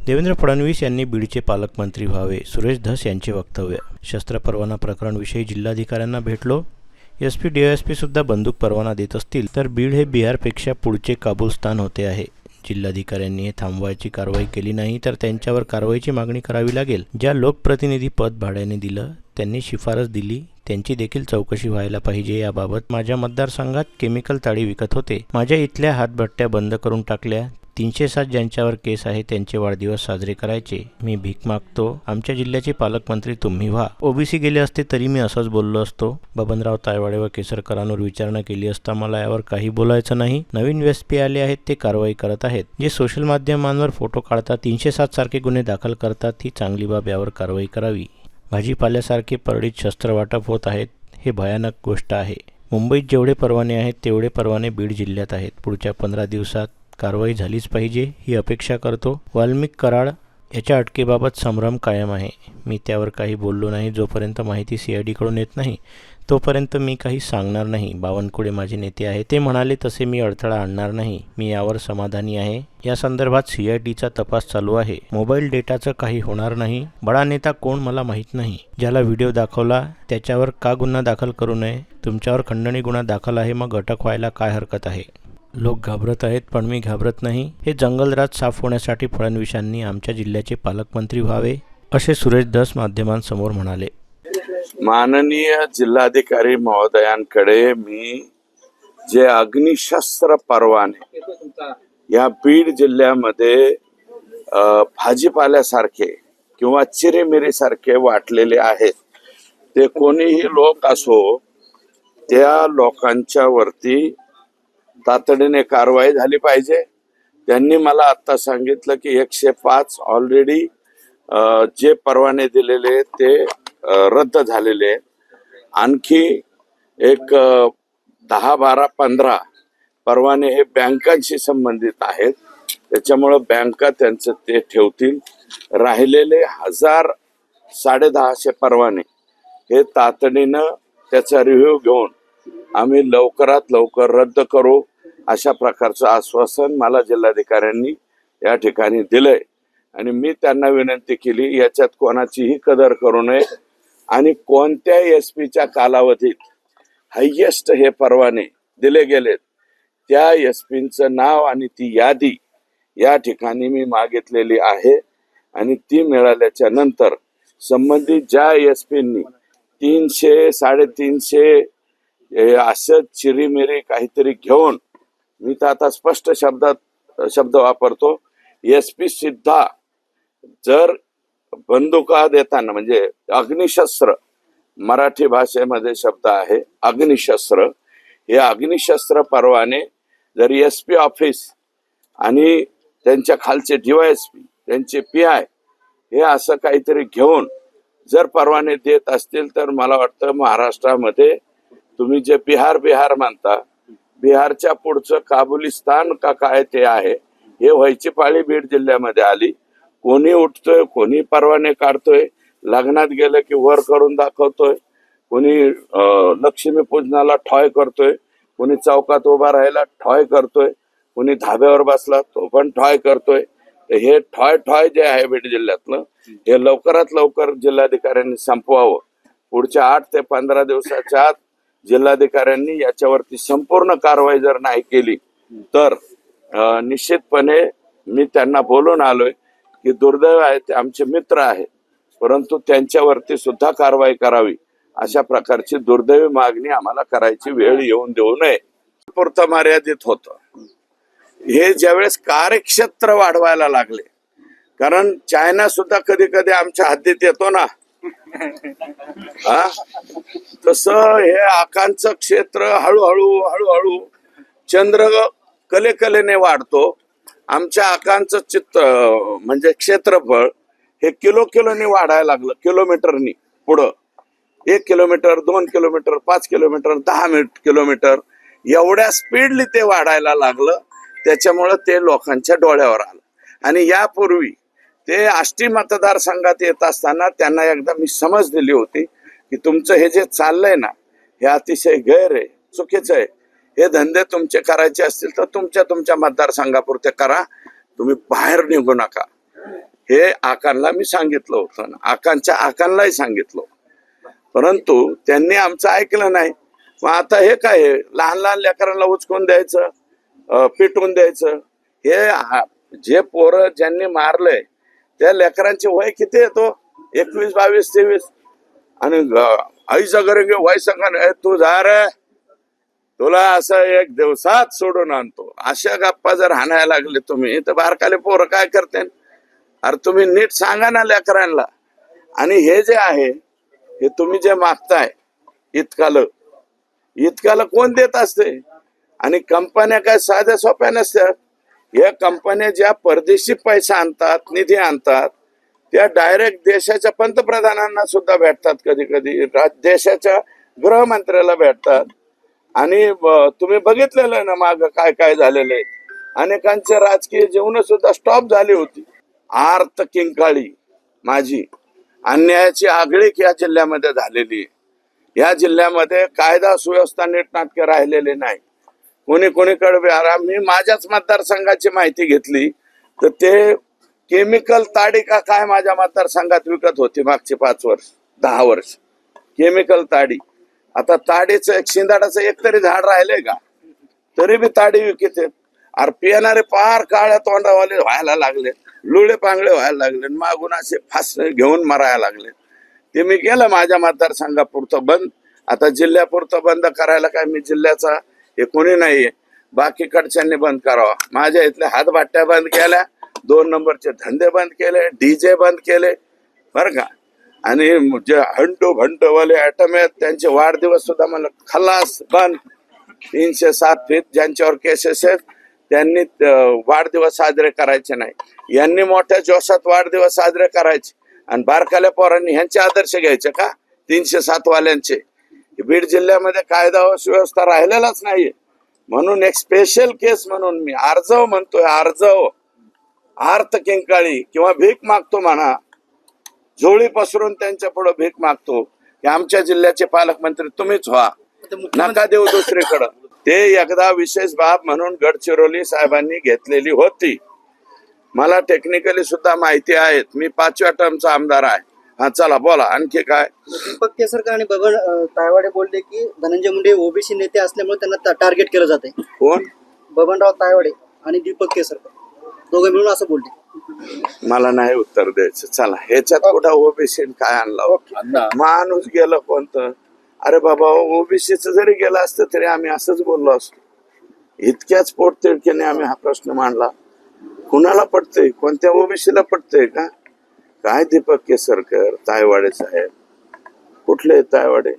देवेंद्र फडणवीस यांनी बीडचे पालकमंत्री व्हावे, सुरेश धस यांचे वक्तव्य. शस्त्र परवाना प्रकरणविषयी जिल्हाधिकाऱ्यांना भेटलो. एसपी डीएसपी सुद्धा बंदूक परवाना देत असतील तर बीड हे बिहारपेक्षा पुढचे काबुलस्तान होते आहे. जिल्हाधिकाऱ्यांनी हे थांबवायची कारवाई केली नाही तर त्यांच्यावर कारवाईची मागणी करावी लागेल. ज्या लोकप्रतिनिधी पद भाड्याने दिलं त्यांनी शिफारस दिली त्यांची देखील चौकशी व्हायला पाहिजे. याबाबत माझ्या मतदारसंघात केमिकल ताडी विकत होते. माझ्या इथल्या हातभट्ट्या बंद करून टाकल्या. 307 ज्यांच्यावर केस आहे त्यांचे वाढदिवस साजरे करायचे. मी भीक मागतो. आमच्या जिल्ह्याचे पालकमंत्री तुम्ही व्हा. ओबीसी गेले असते तरी मी असंच बोललो असतो. बबनराव तायवाडे व केसरकरांवर विचारणा केली असता मला यावर काही बोलायचं नाही. नवीन एसपी आले आहेत ते कारवाई करत आहेत. जे सोशल माध्यमांवर फोटो काढतात 307 सारखे गुन्हे दाखल करतात ही चांगली बाब. यावर कारवाई करावी. भाजीपाल्यासारखे परळीत शस्त्र वाटप होत आहेत हे भयानक गोष्ट आहे. मुंबईत जेवढे परवाने आहेत तेवढे परवाने बीड जिल्ह्यात आहेत. पुढच्या 15 दिवसात कारवाई झालीच पाहिजे ही अपेक्षा करतो. वाल्मिक कराड याच्या अटकेबाबत संभ्रम कायम आहे. मी त्यावर काही बोललो नाही. जोपर्यंत माहिती CIDकडून येत नाही तोपर्यंत मी काही सांगणार नाही. बावनकुळे माझे नेते आहे. ते म्हणाले तसे मी अडथळा आणणार नाही. मी यावर समाधानी आहे. या संदर्भात CIDचा तपास चालू आहे. मोबाईल डेटाचं काही होणार नाही. बडा नेता कोण मला माहीत नाही. ज्याला व्हिडिओ दाखवला त्याच्यावर का गुन्हा दाखल करू नये? तुमच्यावर खंडणी गुन्हा दाखल आहे मग अटक व्हायला काय हरकत आहे? लोक घाबरत आहेत पण मी घाबरत नाही. हे जंगलराज साफ होण्यासाठी फडणवीसांनी आमच्या जिल्ह्याचे पालकमंत्री व्हावे असे सुरेश धस माध्यमांसमोर म्हणाले. माननीय जिल्हाधिकारी महोदयांकडे मी जे अग्निशस्त्र परवाने या बीड जिल्ह्यामध्ये भाजीपाल्यासारखे किंवा चिरेमिरीसारखे वाटलेले आहेत ते कोणीही लोक असो त्या लोकांच्या वरती तातडीने कारवाई झाली पाहिजे. त्यांनी मला आता सांगितलं की 105 ऑलरेडी जे परवाने दिलेले ते रद्द झालेले. आणखी एक 10, 12, 15 परवाने हे बँकांशी संबंधित आहेत. त्याच्यामुळं बँका त्यांचं ते ठेवतील. राहिलेले 1000, 1,500 परवाने हे तातडीनं त्याचा रिव्ह्यू घेऊन आम्ही लवकरात लवकर रद्द करू अशा प्रकारचं आश्वासन मला जिल्हाधिकाऱ्यांनी या ठिकाणी दिलंय. आणि मी त्यांना विनंती केली याच्यात कोणाचीही कदर करू नये आणि कोणत्या एसपीच्या कालावधीत हायेस्ट हे परवाने दिले गेलेत त्या एसपींचं नाव आणि ती यादी या ठिकाणी मी मागितलेली आहे. आणि ती मिळाल्याच्या नंतर संबंधित ज्या एसपींनी 300, 350 असं चिरीमिरी काहीतरी घेऊन, मी तर आता स्पष्ट शब्द वापरतो, एसपी सुद्धा जर बंदुका देताना म्हणजे अग्निशस्त्र, मराठी भाषेमध्ये शब्द आहे अग्निशस्त्र, हे अग्निशस्त्र परवाने जर एसपी ऑफिस आणि त्यांच्या खालचे DYSP त्यांचे PI हे असं काहीतरी घेऊन जर परवाने देत असतील तर मला वाटतं महाराष्ट्रामध्ये तुम्ही जे बिहार म्हणता, बिहारच्या पुढचं काबुलिस्तान का काय ते आहे हे व्हायची पाळी बीड जिल्ह्यामध्ये आली. कोणी उठतोय, कोणी परवाने काढतोय, लग्नात गेलं की वर करून दाखवतोय, कोणी लक्ष्मीपूजनाला ठॉय करतोय, कोणी चौकात उभा राहायला ठॉय करतोय, कोणी धाब्यावर बसला तो पण ठॉय करतोय. हे ठॉय जे आहे बीड जिल्ह्यातलं हे लवकरात लवकर जिल्हाधिकाऱ्यांनी संपवावं. पुढच्या 8 ते 15 दिवसाच्या आत जिल्हाधिकाऱ्यांनी याच्यावरती संपूर्ण कारवाई जर नाही केली तर निश्चितपणे मी त्यांना बोलून आलोय की दुर्दैव आहे, ते आमचे मित्र आहेत परंतु त्यांच्यावरती सुद्धा कारवाई करावी अशा प्रकारची दुर्दैवी मागणी आम्हाला करायची वेळ येऊन देऊ नये. पुरतं मर्यादित होतं. हे ज्यावेळेस कार्यक्षेत्र वाढवायला लागले, कारण चायना सुद्धा कधी कधी आमच्या हद्दीत येतो ना, तसं हे आकांचं क्षेत्र हळूहळू चंद्र कलेने वाढतो. आमच्या आकांचं म्हणजे क्षेत्रफळ हे किलोने वाढायला लागलं, किलोमीटरनी पुढं. 1 किलोमीटर, 2 किलोमीटर, 5 किलोमीटर, 10 किलोमीटर एवढ्या स्पीडली ते वाढायला लागलं. त्याच्यामुळं ते लोकांच्या डोळ्यावर आलं. आणि यापूर्वी ते आष्टी मतदारसंघात येत असताना त्यांना एकदा मी समज दिली होती की तुमचं हे जे चाललंय ना हे अतिशय गैर आहे, चुकीचं आहे. हे धंदे तुमचे करायचे असतील तर तुमच्या मतदारसंघापुरते करा, तुम्ही बाहेर निघू नका. हे आकांना मी सांगितलं होतं, आकांच्या आकांनाही सांगितलं, परंतु त्यांनी आमचं ऐकलं नाही. मग आता हे काय आहे, लहान लहान लेकरांना उचकून द्यायचं, पिटवून द्यायचं. जे पोरं ज्यांनी मारलंय त्या लेकरांचे वय किती येतो, 21, 22, 23, आणि आईचं घर वय तू जा रे, तुला असं एक दिवसात सोडून आणतो, अशा गप्पा जर हाणायला लागले तुम्ही तर बारकाले पोरं काय करते? अरे तुम्ही नीट सांगा ना लेकरांना. आणि हे जे आहे, हे तुम्ही जे मागताय इतकाला कोण देत असते? आणि कंपन्या काय साध्या सोप्या नसतात. या कंपन्या ज्या परदेशी पैसा आणतात, निधी आणतात, त्या डायरेक्ट देशाच्या पंतप्रधानांना सुद्धा भेटतात, कधी कधी देशाच्या गृहमंत्र्याला भेटतात. आणि तुम्ही बघितलेलं आहे ना माग काय काय झालेलं आहे. अनेकांचे राजकीय जीवन सुद्धा स्टॉप झाली होती. आर्त किंकाळी माझी अन्यायाची आगळीक या जिल्ह्यामध्ये झालेली आहे. या जिल्ह्यामध्ये कायदा सुव्यवस्था नीटनाटके राहिलेले नाही. कोणीकडे मी माझ्याच मतदारसंघाची माहिती घेतली तर ते केमिकल ताडी का काय माझ्या मतदारसंघात विकत होती मागचे 5 वर्ष 10 वर्ष. केमिकल ताडी. आता ताडीचं एक शिंदाडाचं एक तरी झाड राहिलंय का? तरी बी ताडी विकत आहेत. अरे पिणारे पार काळ्या तोंडावाले व्हायला लागले, लुळे पांगळे व्हायला लागले, मागून असे फास घेऊन मरायला लागले. ते मी केलं माझ्या मतदारसंघापुरतं बंद. आता जिल्ह्यापुरतं बंद करायला काय मी जिल्ह्याचा हे कोणी नाहीये, बाकीकडच्यांनी बंद करावा. माझ्या इथल्या हातभाट्या बंद केल्या, 2 नंबरचे धंदे बंद केले, डीजे बंद केले बरं का. आणि जे हंटू भंटूवाले ऍटम आहेत त्यांचे वाढदिवस सुद्धा मला खलास बंद. 307 फीट ज्यांच्यावर केसेस आहेत त्यांनी वाढदिवस साजरे करायचे नाही. यांनी मोठ्या जोशात वाढदिवस साजरे करायचे आणि बारकाल्या पोरांनी ह्यांचे आदर्श घ्यायचे का? 307 वाल्यांचे. बीड जिल्ह्यामध्ये कायदा व सुव्यवस्था राहिलेलाच नाहीये. म्हणून एक स्पेशल केस म्हणून मी आर्जव म्हणतोय, आर्जव, आर्त किंकाळी किंवा भीक मागतो म्हणा, झोळी पसरून त्यांच्या पुढे भीक मागतो की आमच्या जिल्ह्याचे पालकमंत्री तुम्हीच व्हा, नका देऊ दुसरीकडं. ते एकदा विशेष बाब म्हणून गडचिरोली साहेबांनी घेतलेली होती. मला टेक्निकली सुद्धा माहिती आहेत. मी 5व्या टर्मचा आमदार आहे. हा चला बोला आणखी काय. दीपक केसरकर आणि बबन तायवाडे बोलले की धनंजय मुंडे ओबीसी नेते असल्यामुळे त्यांना टार्गेट केलं जाते. कोण? बबनराव तायवाडे आणि दीपक केसरकर दोघे मिळून असं बोलले. मला नाही उत्तर द्यायचं. चला ह्याच्यात कुठं ओबीसी काय आणला? माणूस गेलं कोणतं? अरे बाबा ओबीसीचं जरी गेलं असतं तरी आम्ही असंच बोललो असतो. इतक्याच पोटतिडकीने आम्ही हा प्रश्न मांडला. कुणाला पटतंय? कोणत्या ओबीसीला पटतंय का? काय दीपक केसरकर, तायवाडे साहेब कुठले तायवाडे?